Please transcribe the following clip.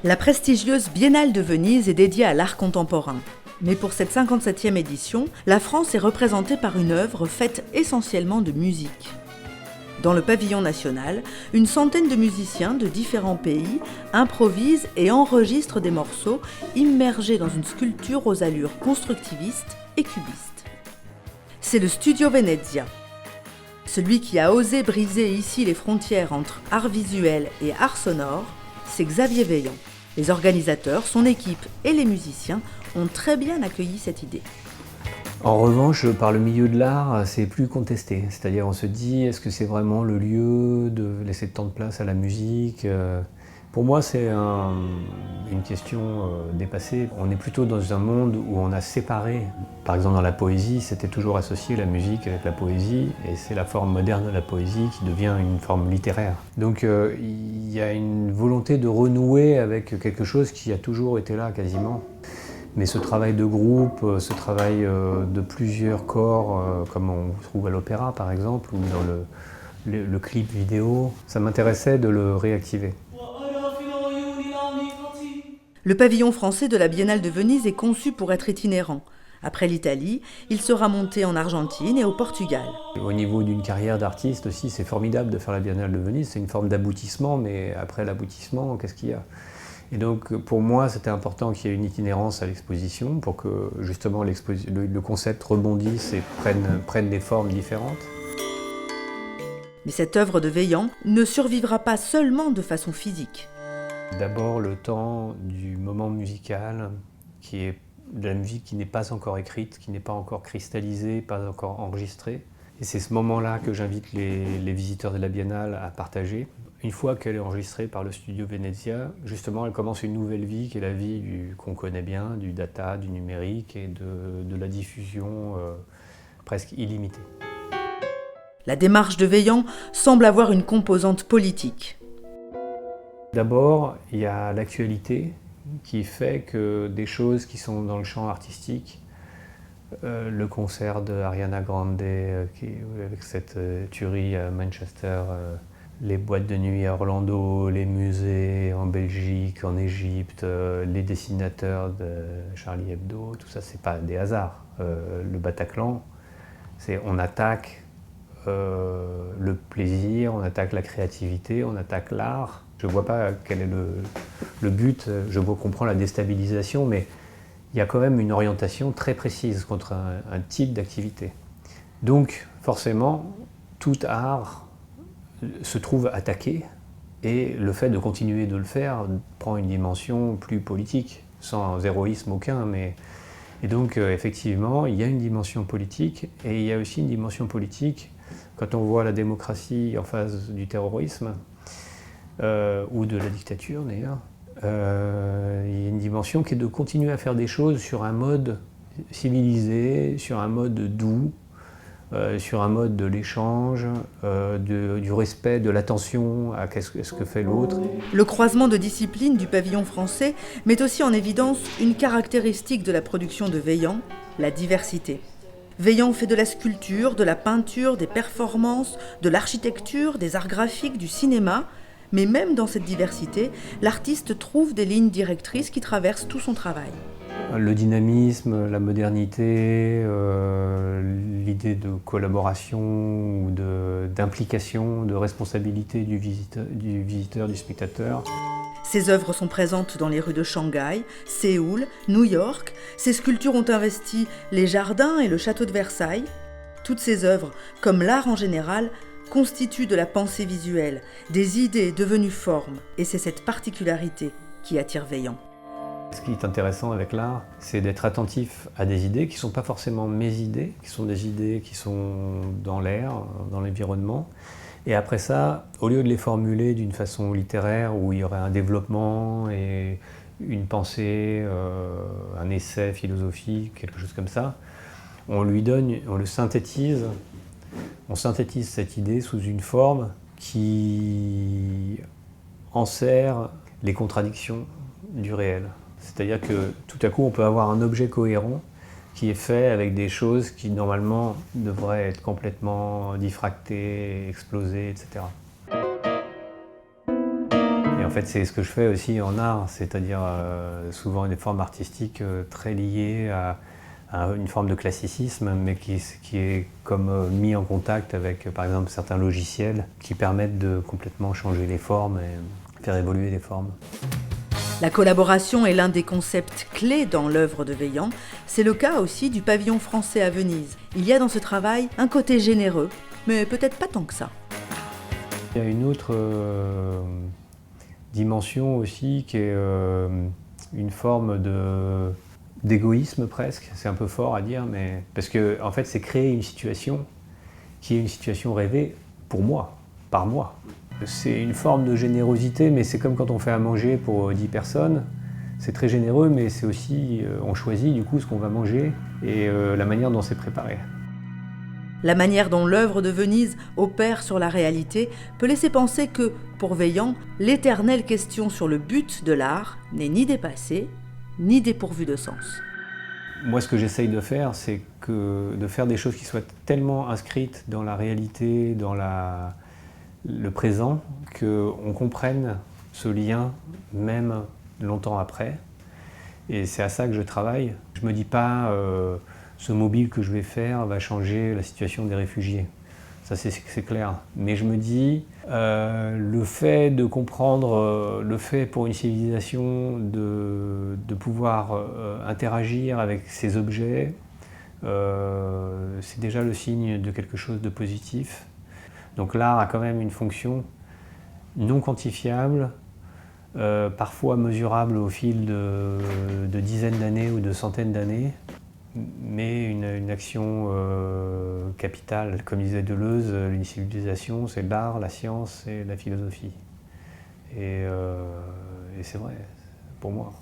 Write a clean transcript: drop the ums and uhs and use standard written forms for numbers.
La prestigieuse Biennale de Venise est dédiée à l'art contemporain. Mais pour cette 57e édition, la France est représentée par une œuvre faite essentiellement de musique. Dans le pavillon national, une centaine de musiciens de différents pays improvisent et enregistrent des morceaux immergés dans une sculpture aux allures constructivistes et cubistes. C'est le Studio Venezia. Celui qui a osé briser ici les frontières entre art visuel et art sonore, c'est Xavier Veillant. Les organisateurs, son équipe et les musiciens ont très bien accueilli cette idée. En revanche, par le milieu de l'art, c'est plus contesté. C'est-à-dire, on se dit, est-ce que c'est vraiment le lieu de laisser tant de place à la musique ? Pour moi, c'est une question dépassée. On est plutôt dans un monde où on a séparé. Par exemple, dans la poésie, c'était toujours associé la musique avec la poésie, et c'est la forme moderne de la poésie qui devient une forme littéraire. Donc, il y a une volonté de renouer avec quelque chose qui a toujours été là, quasiment. Mais ce travail de groupe, ce travail de plusieurs corps, comme on trouve à l'opéra par exemple, ou dans le clip vidéo, ça m'intéressait de le réactiver. Le pavillon français de la Biennale de Venise est conçu pour être itinérant. Après l'Italie, il sera monté en Argentine et au Portugal. Au niveau d'une carrière d'artiste aussi, c'est formidable de faire la Biennale de Venise, c'est une forme d'aboutissement, mais après l'aboutissement, qu'est-ce qu'il y a ? Et donc pour moi, c'était important qu'il y ait une itinérance à l'exposition pour que justement le concept rebondisse et prenne des formes différentes. Mais cette œuvre de Veillant ne survivra pas seulement de façon physique. D'abord le temps du moment musical, qui est de la musique qui n'est pas encore écrite, qui n'est pas encore cristallisée, pas encore enregistrée. Et c'est ce moment-là que j'invite les visiteurs de la Biennale à partager. Une fois qu'elle est enregistrée par le Studio Venezia, justement, elle commence une nouvelle vie qui est la vie qu'on connaît bien, du data, du numérique et de la diffusion presque illimitée. La démarche de Veillant semble avoir une composante politique. D'abord, il y a l'actualité qui fait que des choses qui sont dans le champ artistique, le concert de Ariana Grande avec cette tuerie à Manchester, les boîtes de nuit à Orlando, les musées en Belgique, en Égypte, les dessinateurs de Charlie Hebdo, tout ça, c'est pas des hasards. Le Bataclan, on attaque le plaisir, on attaque la créativité, on attaque l'art. Je ne vois pas quel est le but, je comprends la déstabilisation, mais il y a quand même une orientation très précise contre un type d'activité. Donc forcément, tout art se trouve attaqué, et le fait de continuer de le faire prend une dimension plus politique, sans héroïsme aucun, mais... Et donc effectivement, il y a une dimension politique, et il y a aussi une dimension politique quand on voit la démocratie en face du terrorisme, ou de la dictature d'ailleurs. Il y a une dimension qui est de continuer à faire des choses sur un mode civilisé, sur un mode doux, sur un mode de l'échange, du respect, de l'attention à ce que fait l'autre. Le croisement de disciplines du pavillon français met aussi en évidence une caractéristique de la production de Veillant, la diversité. Veillant fait de la sculpture, de la peinture, des performances, de l'architecture, des arts graphiques, du cinéma. Mais même dans cette diversité, l'artiste trouve des lignes directrices qui traversent tout son travail. Le dynamisme, la modernité, l'idée de collaboration ou d'implication, de responsabilité du visiteur, du spectateur. Ses œuvres sont présentes dans les rues de Shanghai, Séoul, New York. Ses sculptures ont investi les jardins et le château de Versailles. Toutes ces œuvres, comme l'art en général, constituent de la pensée visuelle, des idées devenues formes. Et c'est cette particularité qui attire Veillant. Ce qui est intéressant avec l'art, c'est d'être attentif à des idées qui ne sont pas forcément mes idées, qui sont des idées qui sont dans l'air, dans l'environnement. Et après ça, au lieu de les formuler d'une façon littéraire où il y aurait un développement et une pensée, un essai philosophique, quelque chose comme ça, on le synthétise. On synthétise cette idée sous une forme qui enserre les contradictions du réel. C'est-à-dire que tout à coup, on peut avoir un objet cohérent qui est fait avec des choses qui normalement devraient être complètement diffractées, explosées, etc. Et en fait, c'est ce que je fais aussi en art, c'est-à-dire souvent des formes artistiques très liées à une forme de classicisme, mais qui est comme mis en contact avec, par exemple, certains logiciels qui permettent de complètement changer les formes et faire évoluer les formes. La collaboration est l'un des concepts clés dans l'œuvre de Vaillant. C'est le cas aussi du pavillon français à Venise. Il y a dans ce travail un côté généreux, mais peut-être pas tant que ça. Il y a une autre dimension aussi qui est une forme d'égoïsme presque. C'est un peu fort à dire, mais parce que en fait, c'est créer une situation qui est une situation rêvée pour moi, par moi. C'est une forme de générosité, mais c'est comme quand on fait à manger pour 10 personnes. C'est très généreux, mais c'est aussi, on choisit du coup ce qu'on va manger et la manière dont c'est préparé. La manière dont l'œuvre de Venise opère sur la réalité peut laisser penser que, pour Vaillant, l'éternelle question sur le but de l'art n'est ni dépassée, ni dépourvue de sens. Moi, ce que j'essaye de faire, c'est de faire des choses qui soient tellement inscrites dans la réalité, dans le présent, qu'on comprenne ce lien même longtemps après. Et c'est à ça que je travaille. Je ne me dis pas ce mobile que je vais faire va changer la situation des réfugiés. Ça, c'est clair. Mais je me dis, le fait de comprendre, le fait pour une civilisation de pouvoir interagir avec ces objets, c'est déjà le signe de quelque chose de positif. Donc l'art a quand même une fonction non quantifiable, parfois mesurable au fil de dizaines d'années ou de centaines d'années, mais une action capitale. Comme disait Deleuze, une civilisation, c'est l'art, la science et la philosophie. Et c'est vrai, pour moi.